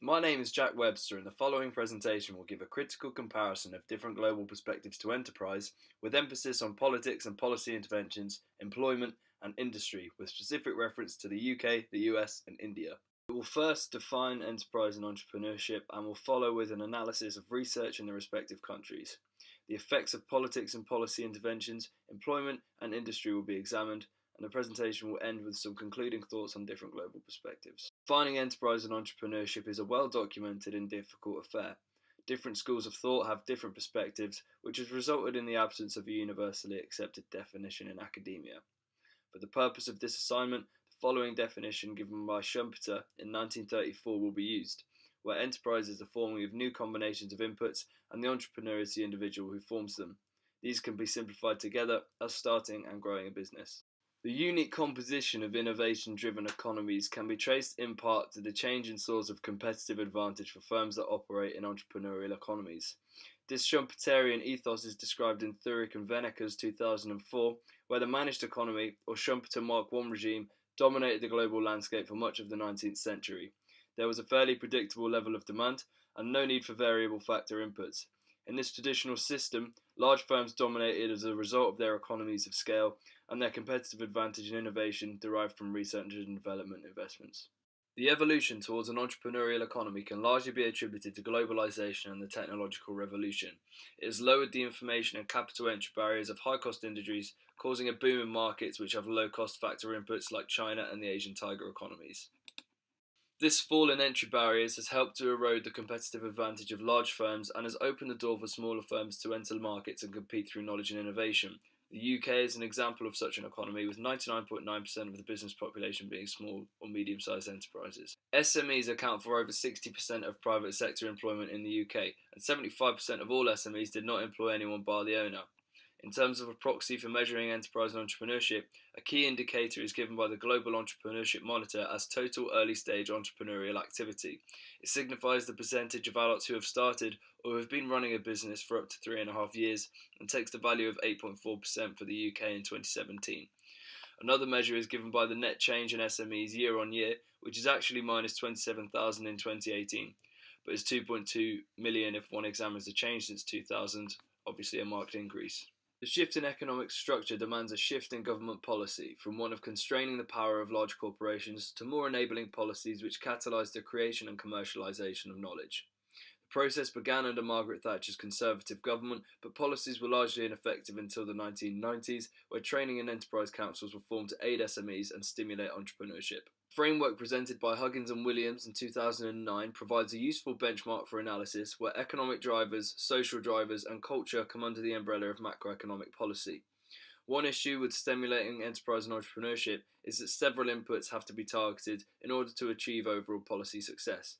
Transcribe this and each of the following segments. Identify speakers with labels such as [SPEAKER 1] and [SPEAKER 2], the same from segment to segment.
[SPEAKER 1] My name is Jack Webster, and the following presentation will give a critical comparison of different global perspectives to enterprise, with emphasis on politics and policy interventions, employment, and industry, with specific reference to the UK, the US, and India. We will first define enterprise and entrepreneurship and will follow with an analysis of research in the respective countries. The effects of politics and policy interventions, employment, and industry will be examined, and the presentation will end with some concluding thoughts on different global perspectives. Defining enterprise and entrepreneurship is a well-documented and difficult affair. Different schools of thought have different perspectives, which has resulted in the absence of a universally accepted definition in academia. For the purpose of this assignment, the following definition given by Schumpeter in 1934 will be used, where enterprise is the forming of new combinations of inputs and the entrepreneur is the individual who forms them. These can be simplified together as starting and growing a business. The unique composition of innovation-driven economies can be traced in part to the change in source of competitive advantage for firms that operate in entrepreneurial economies. This Schumpeterian ethos is described in Thurek and Venneker's 2004, where the managed economy, or Schumpeter Mark I regime, dominated the global landscape for much of the 19th century. There was a fairly predictable level of demand and no need for variable factor inputs. In this traditional system, large firms dominated as a result of their economies of scale and their competitive advantage in innovation derived from research and development investments. The evolution towards an entrepreneurial economy can largely be attributed to globalization and the technological revolution. It has lowered the information and capital entry barriers of high-cost industries, causing a boom in markets which have low-cost factor inputs like China and the Asian tiger economies. This fall in entry barriers has helped to erode the competitive advantage of large firms and has opened the door for smaller firms to enter markets and compete through knowledge and innovation. The UK is an example of such an economy, with 99.9% of the business population being small or medium-sized enterprises. SMEs account for over 60% of private sector employment in the UK, and 75% of all SMEs did not employ anyone bar the owner. In terms of a proxy for measuring enterprise and entrepreneurship, a key indicator is given by the Global Entrepreneurship Monitor as total early-stage entrepreneurial activity. It signifies the percentage of adults who have started or who have been running a business for up to 3.5 years and takes the value of 8.4% for the UK in 2017. Another measure is given by the net change in SMEs year on year, which is actually minus 27,000 in 2018, but is 2.2 million if one examines the change since 2000, obviously a marked increase. The shift in economic structure demands a shift in government policy, from one of constraining the power of large corporations to more enabling policies which catalyse the creation and commercialisation of knowledge. The process began under Margaret Thatcher's Conservative government, but policies were largely ineffective until the 1990s, where training and enterprise councils were formed to aid SMEs and stimulate entrepreneurship. The framework presented by Huggins and Williams in 2009 provides a useful benchmark for analysis where economic drivers, social drivers, and culture come under the umbrella of macroeconomic policy. One issue with stimulating enterprise and entrepreneurship is that several inputs have to be targeted in order to achieve overall policy success.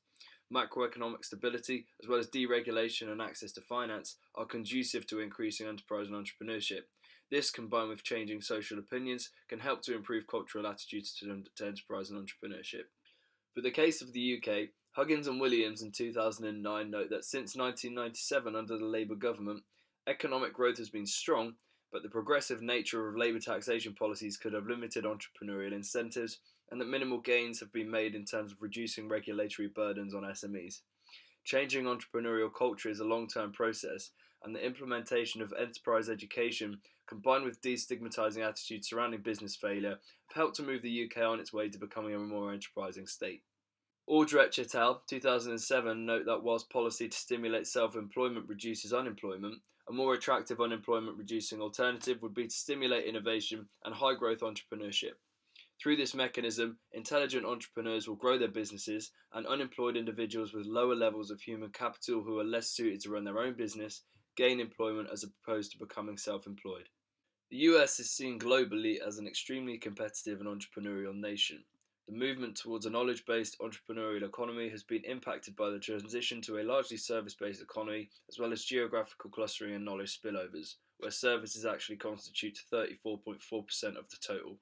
[SPEAKER 1] Macroeconomic stability, as well as deregulation and access to finance, are conducive to increasing enterprise and entrepreneurship. This, combined with changing social opinions, can help to improve cultural attitudes to enterprise and entrepreneurship. For the case of the UK, Huggins and Williams in 2009 note that since 1997 under the Labour government, economic growth has been strong, but the progressive nature of Labour taxation policies could have limited entrepreneurial incentives, and that minimal gains have been made in terms of reducing regulatory burdens on SMEs. Changing entrepreneurial culture is a long-term process, and the implementation of enterprise education, combined with destigmatizing attitudes surrounding business failure, have helped to move the UK on its way to becoming a more enterprising state. Aldrich et al. 2007 note that whilst policy to stimulate self-employment reduces unemployment, a more attractive unemployment-reducing alternative would be to stimulate innovation and high-growth entrepreneurship. Through this mechanism, intelligent entrepreneurs will grow their businesses, and unemployed individuals with lower levels of human capital who are less suited to run their own business gain employment as opposed to becoming self-employed. The US is seen globally as an extremely competitive and entrepreneurial nation. The movement towards a knowledge-based entrepreneurial economy has been impacted by the transition to a largely service-based economy, as well as geographical clustering and knowledge spillovers, where services actually constitute 34.4% of the total.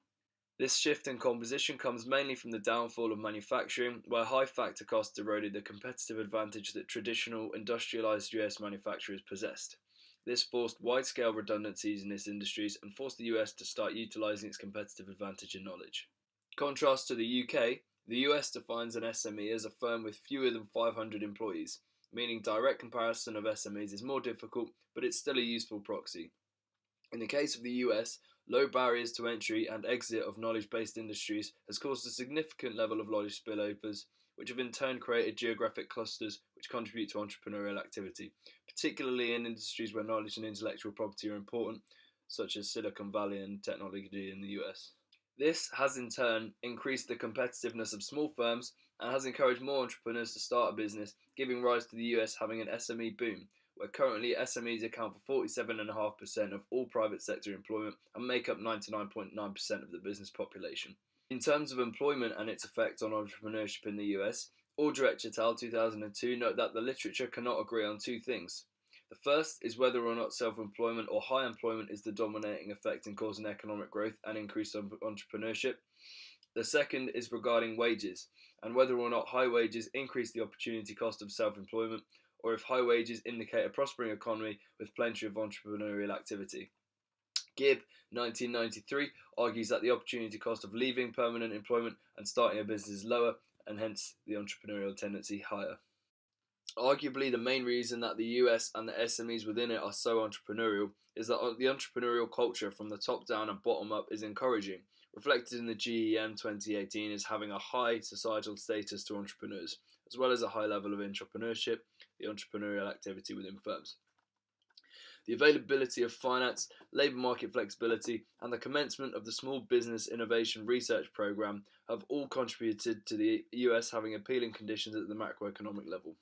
[SPEAKER 1] This shift in composition comes mainly from the downfall of manufacturing, where high factor costs eroded the competitive advantage that traditional industrialized US manufacturers possessed. This forced wide-scale redundancies in its industries and forced the US to start utilizing its competitive advantage in knowledge. Contrast to the UK, The US defines an SME as a firm with fewer than 500 employees, meaning direct comparison of SMEs is more difficult, but it's still a useful proxy. In the case of the US, low barriers to entry and exit of knowledge-based industries has caused a significant level of knowledge spillovers, which have in turn created geographic clusters which contribute to entrepreneurial activity, particularly in industries where knowledge and intellectual property are important, such as Silicon Valley and technology in the US. This has in turn increased the competitiveness of small firms and has encouraged more entrepreneurs to start a business, giving rise to the US having an SME boom, where currently SMEs account for 47.5% of all private sector employment and make up 99.9% of the business population. In terms of employment and its effect on entrepreneurship in the US, Aldrich et al. 2002 note that the literature cannot agree on two things. The first is whether or not self-employment or high employment is the dominating effect in causing economic growth and increased entrepreneurship. The second is regarding wages, and whether or not high wages increase the opportunity cost of self-employment, or if high wages indicate a prospering economy with plenty of entrepreneurial activity. Gibb, 1993, argues that the opportunity cost of leaving permanent employment and starting a business is lower, and hence the entrepreneurial tendency higher. Arguably, the main reason that the US and the SMEs within it are so entrepreneurial is that the entrepreneurial culture from the top down and bottom up is encouraging, reflected in the GEM 2018 as having a high societal status to entrepreneurs, as well as a high level of entrepreneurship, the entrepreneurial activity within firms. The availability of finance, labour market flexibility, and the commencement of the Small Business Innovation Research Programme have all contributed to the US having appealing conditions at the macroeconomic level.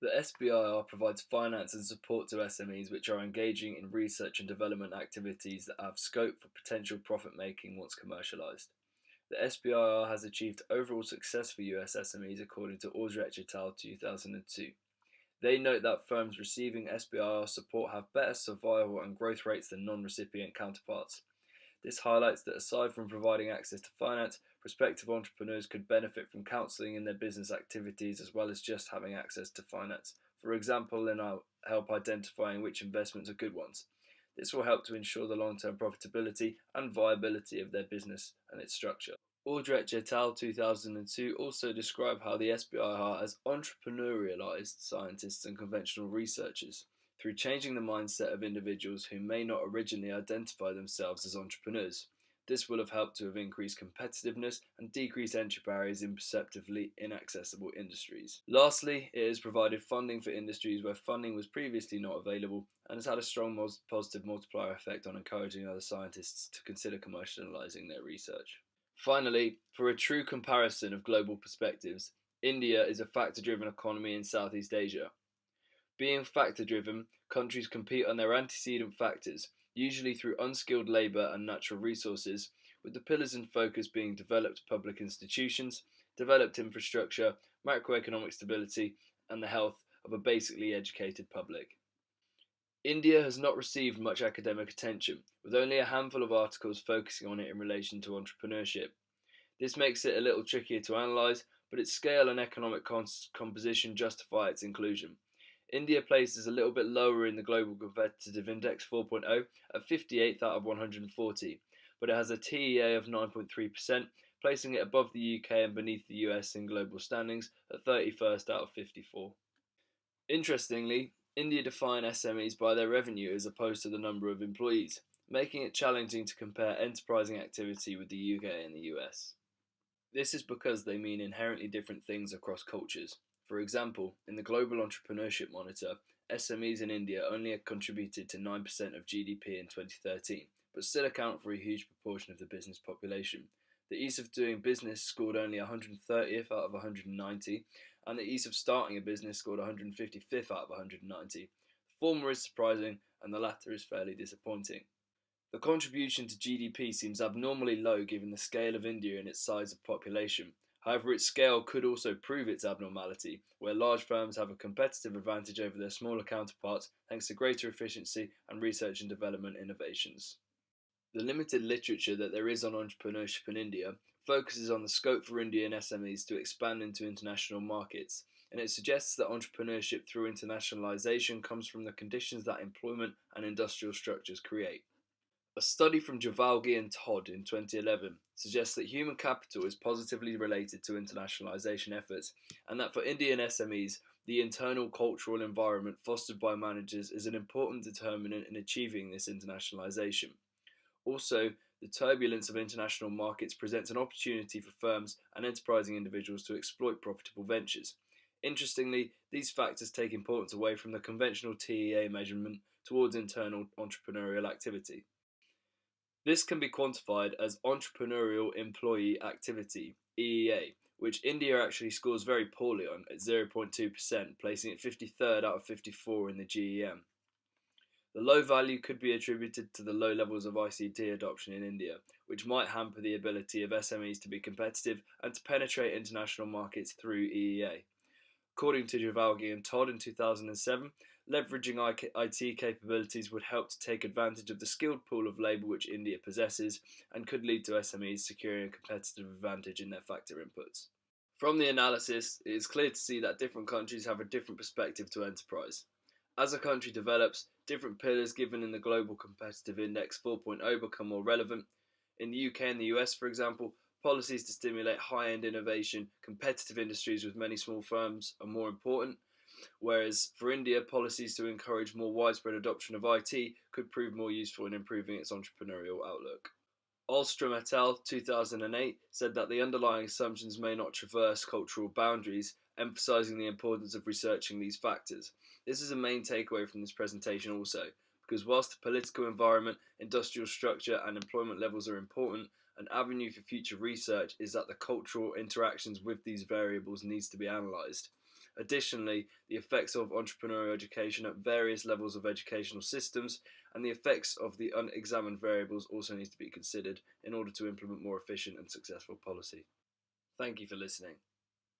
[SPEAKER 1] The SBIR provides finance and support to SMEs which are engaging in research and development activities that have scope for potential profit making once commercialised. The SBIR has achieved overall success for US SMEs according to Aldrich et al. 2002. They note that firms receiving SBIR support have better survival and growth rates than non-recipient counterparts. This highlights that aside from providing access to finance, prospective entrepreneurs could benefit from counselling in their business activities as well as just having access to finance. For example, in help identifying which investments are good ones. This will help to ensure the long-term profitability and viability of their business and its structure. Aldrich et al. 2002 also describe how the SBIR has entrepreneurialized scientists and conventional researchers through changing the mindset of individuals who may not originally identify themselves as entrepreneurs. This will have helped to have increased competitiveness and decreased entry barriers in perceptively inaccessible industries. Lastly, it has provided funding for industries where funding was previously not available and has had a strong positive multiplier effect on encouraging other scientists to consider commercializing their research. Finally, for a true comparison of global perspectives, India is a factor-driven economy in Southeast Asia. Being factor-driven, countries compete on their antecedent factors, usually through unskilled labour and natural resources, with the pillars in focus being developed public institutions, developed infrastructure, macroeconomic stability, and the health of a basically educated public. India has not received much academic attention, with only a handful of articles focusing on it in relation to entrepreneurship. This makes it a little trickier to analyse, but its scale and economic composition justify its inclusion. India places a little bit lower in the Global Competitive Index 4.0 at 58th out of 140, but it has a TEA of 9.3%, placing it above the UK and beneath the US in global standings at 31st out of 54. Interestingly, India define SMEs by their revenue as opposed to the number of employees, making it challenging to compare enterprising activity with the UK and the US. This is because they mean inherently different things across cultures. For example, in the Global Entrepreneurship Monitor, SMEs in India only contributed to 9% of GDP in 2013, but still account for a huge proportion of the business population. The ease of doing business scored only 130th out of 190, and the ease of starting a business scored 155th out of 190. The former is surprising, and the latter is fairly disappointing. The contribution to GDP seems abnormally low given the scale of India and its size of population. However, its scale could also prove its abnormality, where large firms have a competitive advantage over their smaller counterparts thanks to greater efficiency and research and development innovations. The limited literature that there is on entrepreneurship in India focuses on the scope for Indian SMEs to expand into international markets, and it suggests that entrepreneurship through internationalization comes from the conditions that employment and industrial structures create. A study from Javalgi and Todd in 2011 suggests that human capital is positively related to internationalization efforts, and that for Indian SMEs, the internal cultural environment fostered by managers is an important determinant in achieving this internationalization. Also, the turbulence of international markets presents an opportunity for firms and enterprising individuals to exploit profitable ventures. Interestingly, these factors take importance away from the conventional TEA measurement towards internal entrepreneurial activity. This can be quantified as Entrepreneurial Employee Activity (EEA), which India actually scores very poorly on at 0.2%, placing it 53rd out of 54 in the GEM. The low value could be attributed to the low levels of ICT adoption in India, which might hamper the ability of SMEs to be competitive and to penetrate international markets through EEA. According to Javalgi and Todd in 2007, leveraging IT capabilities would help to take advantage of the skilled pool of labour which India possesses and could lead to SMEs securing a competitive advantage in their factor inputs. From the analysis, it is clear to see that different countries have a different perspective to enterprise. As a country develops, different pillars given in the Global Competitive Index 4.0 become more relevant. In the UK and the US, for example, policies to stimulate high-end innovation, competitive industries with many small firms are more important, whereas for India, policies to encourage more widespread adoption of IT could prove more useful in improving its entrepreneurial outlook. Ahlstrom et al. 2008 said that the underlying assumptions may not traverse cultural boundaries, emphasizing the importance of researching these factors. This is a main takeaway from this presentation also, because whilst the political environment, industrial structure and employment levels are important, an avenue for future research is that the cultural interactions with these variables needs to be analysed. Additionally, the effects of entrepreneurial education at various levels of educational systems and the effects of the unexamined variables also need to be considered in order to implement more efficient and successful policy. Thank you for listening.